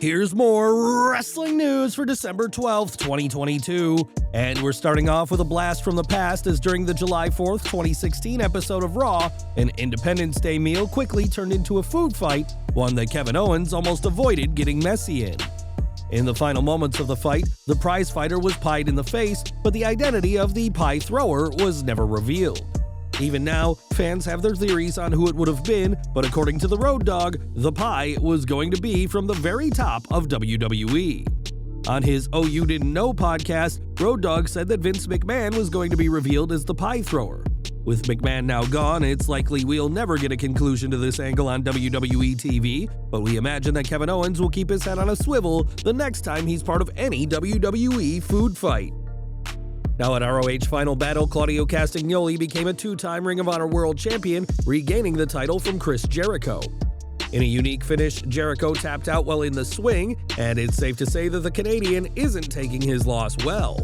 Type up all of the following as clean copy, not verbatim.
Here's more wrestling news for December 12th, 2022, and we're starting off with a blast from the past as during the July 4th, 2016 episode of Raw, an Independence Day meal quickly turned into a food fight, one that Kevin Owens almost avoided getting messy in. In the final moments of the fight, the prize fighter was pied in the face, but the identity of the pie thrower was never revealed. Even now, fans have their theories on who it would have been, but according to the Road Dogg, the pie was going to be from the very top of WWE. On his Oh You Didn't Know podcast, Road Dogg said that Vince McMahon was going to be revealed as the pie thrower. With McMahon now gone, it's likely we'll never get a conclusion to this angle on WWE TV, but we imagine that Kevin Owens will keep his head on a swivel the next time he's part of any WWE food fight. Now at ROH Final Battle, Claudio Castagnoli became a two-time Ring of Honor World Champion, regaining the title from Chris Jericho. In a unique finish, Jericho tapped out while in the swing, and it's safe to say that the Canadian isn't taking his loss well.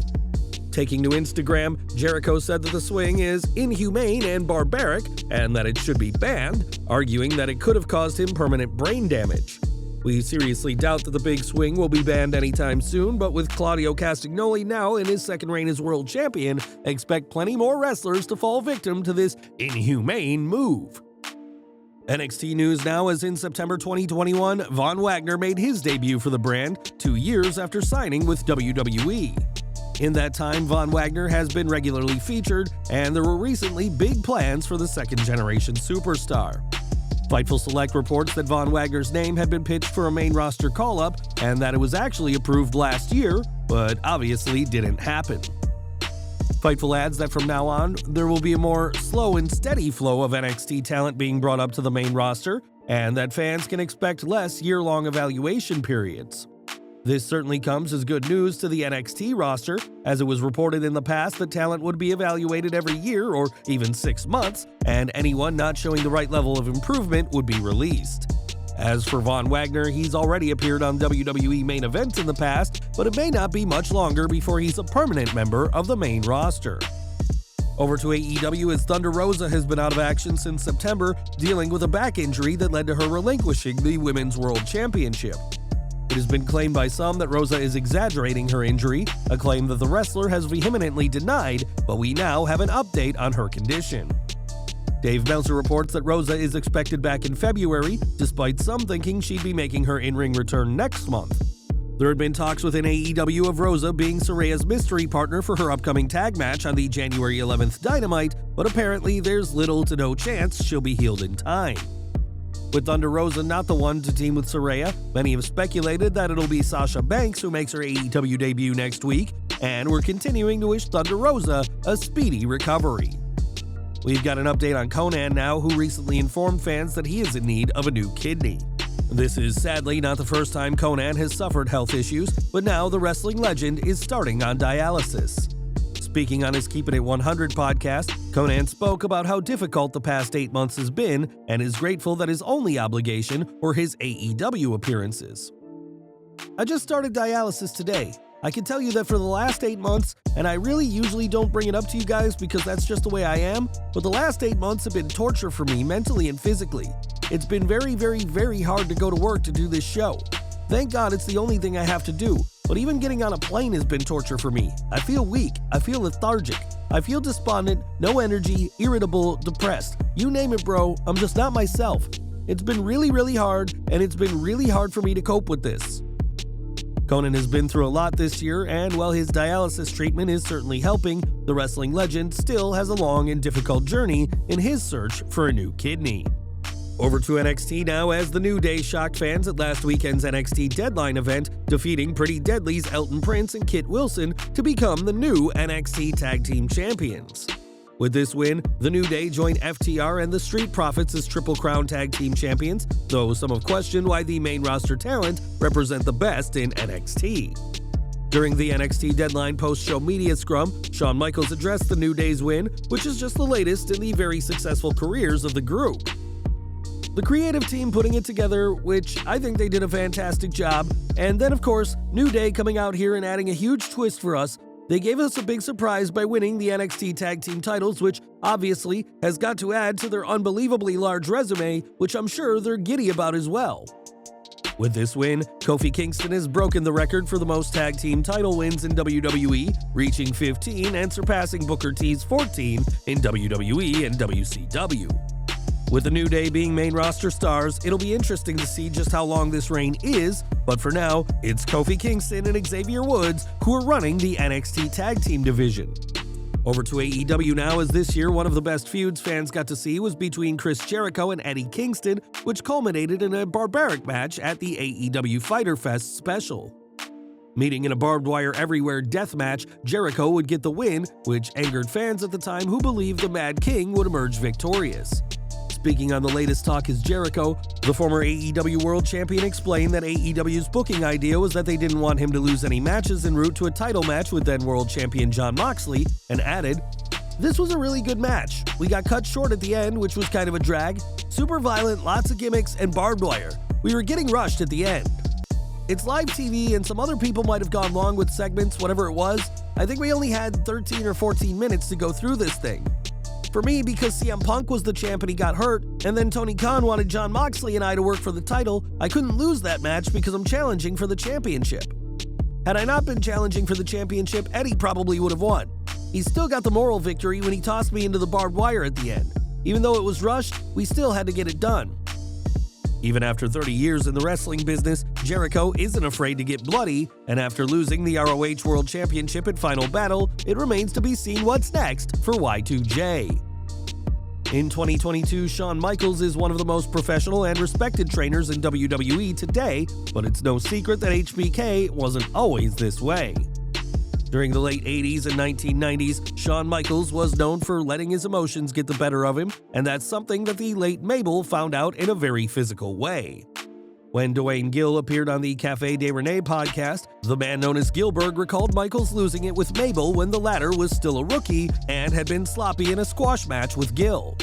Taking to Instagram, Jericho said that the swing is inhumane and barbaric, and that it should be banned, arguing that it could have caused him permanent brain damage. We seriously doubt that the big swing will be banned anytime soon, but with Claudio Castagnoli now in his second reign as world champion, expect plenty more wrestlers to fall victim to this inhumane move. NXT news now, as in September 2021, Von Wagner made his debut for the brand 2 years after signing with WWE. In that time, Von Wagner has been regularly featured, and there were recently big plans for the second-generation superstar. Fightful Select reports that Von Wagner's name had been pitched for a main roster call-up, and that it was actually approved last year, but obviously didn't happen. Fightful adds that from now on, there will be a more slow and steady flow of NXT talent being brought up to the main roster, and that fans can expect less year-long evaluation periods. This certainly comes as good news to the NXT roster, as it was reported in the past that talent would be evaluated every year or even 6 months, and anyone not showing the right level of improvement would be released. As for Von Wagner, he's already appeared on WWE main events in the past, but it may not be much longer before he's a permanent member of the main roster. Over to AEW, as Thunder Rosa has been out of action since September, dealing with a back injury that led to her relinquishing the Women's World Championship. It has been claimed by some that Rosa is exaggerating her injury, a claim that the wrestler has vehemently denied, but we now have an update on her condition. Dave Meltzer reports that Rosa is expected back in February, despite some thinking she'd be making her in-ring return next month. There had been talks within AEW of Rosa being Saraya's mystery partner for her upcoming tag match on the January 11th Dynamite, but apparently there's little to no chance she'll be healed in time. With Thunder Rosa not the one to team with Saraya, many have speculated that it'll be Sasha Banks who makes her AEW debut next week, and we're continuing to wish Thunder Rosa a speedy recovery. We've got an update on Konnan now, who recently informed fans that he is in need of a new kidney. This is sadly not the first time Konnan has suffered health issues, but now the wrestling legend is starting on dialysis. Speaking on his Keeping It 100 podcast, Konnan spoke about how difficult the past 8 months has been and is grateful that his only obligation were his AEW appearances. I just started dialysis today. I can tell you that for the last 8 months, and I really usually don't bring it up to you guys because that's just the way I am, but the last 8 months have been torture for me mentally and physically. It's been very, very, very hard to go to work to do this show. Thank God it's the only thing I have to do. But even getting on a plane has been torture for me. I feel weak, I feel lethargic, I feel despondent, no energy, irritable, depressed. You name it, bro, I'm just not myself. It's been really, really hard, and it's been really hard for me to cope with this. Konnan has been through a lot this year, and while his dialysis treatment is certainly helping, the wrestling legend still has a long and difficult journey in his search for a new kidney. Over to NXT now, as the New Day shocked fans at last weekend's NXT Deadline event, defeating Pretty Deadly's Elton Prince and Kit Wilson to become the new NXT Tag Team Champions. With this win, the New Day joined FTR and the Street Profits as Triple Crown Tag Team Champions, though some have questioned why the main roster talent represent the best in NXT. During the NXT Deadline post-show media scrum, Shawn Michaels addressed the New Day's win, which is just the latest in the very successful careers of the group. The creative team putting it together, which I think they did a fantastic job, and then of course, New Day coming out here and adding a huge twist for us. They gave us a big surprise by winning the NXT Tag Team titles, which obviously has got to add to their unbelievably large resume, which I'm sure they're giddy about as well. With this win, Kofi Kingston has broken the record for the most tag team title wins in WWE, reaching 15 and surpassing Booker T's 14 in WWE and WCW. With the New Day being main roster stars, it'll be interesting to see just how long this reign is, but for now, it's Kofi Kingston and Xavier Woods who are running the NXT Tag Team division. Over to AEW now, as this year one of the best feuds fans got to see was between Chris Jericho and Eddie Kingston, which culminated in a barbaric match at the AEW Fyter Fest special. Meeting in a barbed wire everywhere death match, Jericho would get the win, which angered fans at the time who believed the Mad King would emerge victorious. Speaking on the latest Talk is Jericho, the former AEW World Champion explained that AEW's booking idea was that they didn't want him to lose any matches en route to a title match with then World Champion Jon Moxley, and added, "This was a really good match. We got cut short at the end, which was kind of a drag. Super violent, lots of gimmicks, and barbed wire. We were getting rushed at the end. It's live TV, and some other people might have gone long with segments, whatever it was. I think we only had 13 or 14 minutes to go through this thing. For me, because CM Punk was the champ and he got hurt, and then Tony Khan wanted Jon Moxley and I to work for the title, I couldn't lose that match because I'm challenging for the championship. Had I not been challenging for the championship, Eddie probably would have won. He still got the moral victory when he tossed me into the barbed wire at the end. Even though it was rushed, we still had to get it done." Even after 30 years in the wrestling business, Jericho isn't afraid to get bloody, and after losing the ROH World Championship at Final Battle, it remains to be seen what's next for Y2J. In 2022, Shawn Michaels is one of the most professional and respected trainers in WWE today, but it's no secret that HBK wasn't always this way. During the late 80s and 1990s, Shawn Michaels was known for letting his emotions get the better of him, and that's something that the late Mabel found out in a very physical way. When Dwayne Gill appeared on the Café de Renee podcast, the man known as Gilbert recalled Michaels losing it with Mabel when the latter was still a rookie and had been sloppy in a squash match with Gill.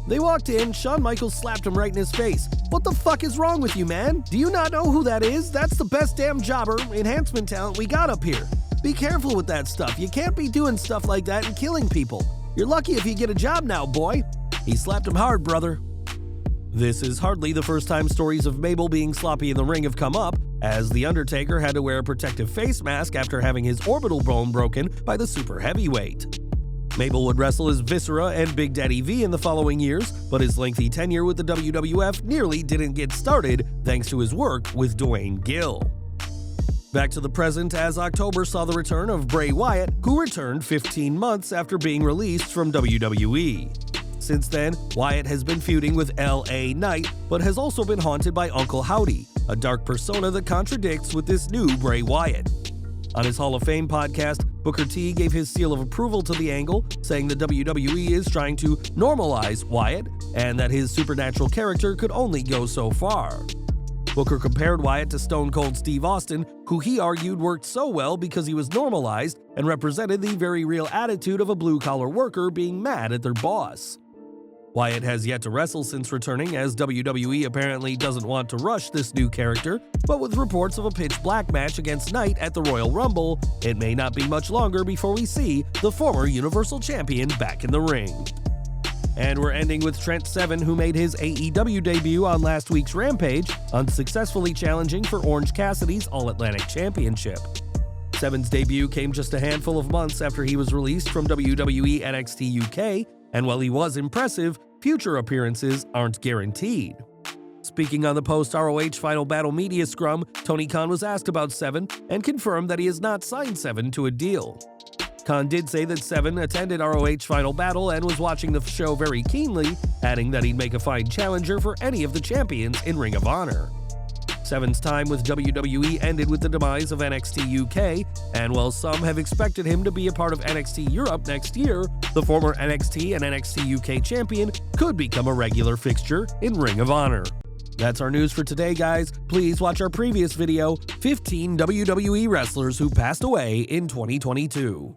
They walked in, Shawn Michaels slapped him right in his face. "What the fuck is wrong with you, man? Do you not know who that is? That's the best damn jobber, enhancement talent we got up here. Be careful with that stuff. You can't be doing stuff like that and killing people. You're lucky if you get a job now, boy." He slapped him hard, brother. This is hardly the first time stories of Mabel being sloppy in the ring have come up, as The Undertaker had to wear a protective face mask after having his orbital bone broken by the super heavyweight. Mabel would wrestle as Viscera and Big Daddy V in the following years, but his lengthy tenure with the WWF nearly didn't get started thanks to his work with Dwayne Gill. Back to the present, as October saw the return of Bray Wyatt, who returned 15 months after being released from WWE. Since then, Wyatt has been feuding with LA Knight, but has also been haunted by Uncle Howdy, a dark persona that contradicts with this new Bray Wyatt. On his Hall of Fame podcast, Booker T gave his seal of approval to the angle, saying the WWE is trying to normalize Wyatt, and that his supernatural character could only go so far. Booker compared Wyatt to Stone Cold Steve Austin, who he argued worked so well because he was normalized and represented the very real attitude of a blue-collar worker being mad at their boss. Wyatt has yet to wrestle since returning, as WWE apparently doesn't want to rush this new character, but with reports of a pitch black match against Knight at the Royal Rumble, it may not be much longer before we see the former Universal Champion back in the ring. And we're ending with Trent Seven, who made his AEW debut on last week's Rampage, unsuccessfully challenging for Orange Cassidy's All-Atlantic Championship. Seven's debut came just a handful of months after he was released from WWE NXT UK, and while he was impressive, future appearances aren't guaranteed. Speaking on the post-ROH Final Battle media scrum, Tony Khan was asked about Seven and confirmed that he has not signed Seven to a deal. Khan did say that Seven attended ROH Final Battle and was watching the show very keenly, adding that he'd make a fine challenger for any of the champions in Ring of Honor. Seven's time with WWE ended with the demise of NXT UK, and while some have expected him to be a part of NXT Europe next year, the former NXT and NXT UK champion could become a regular fixture in Ring of Honor. That's our news for today, guys. Please watch our previous video, 15 WWE wrestlers who passed away in 2022.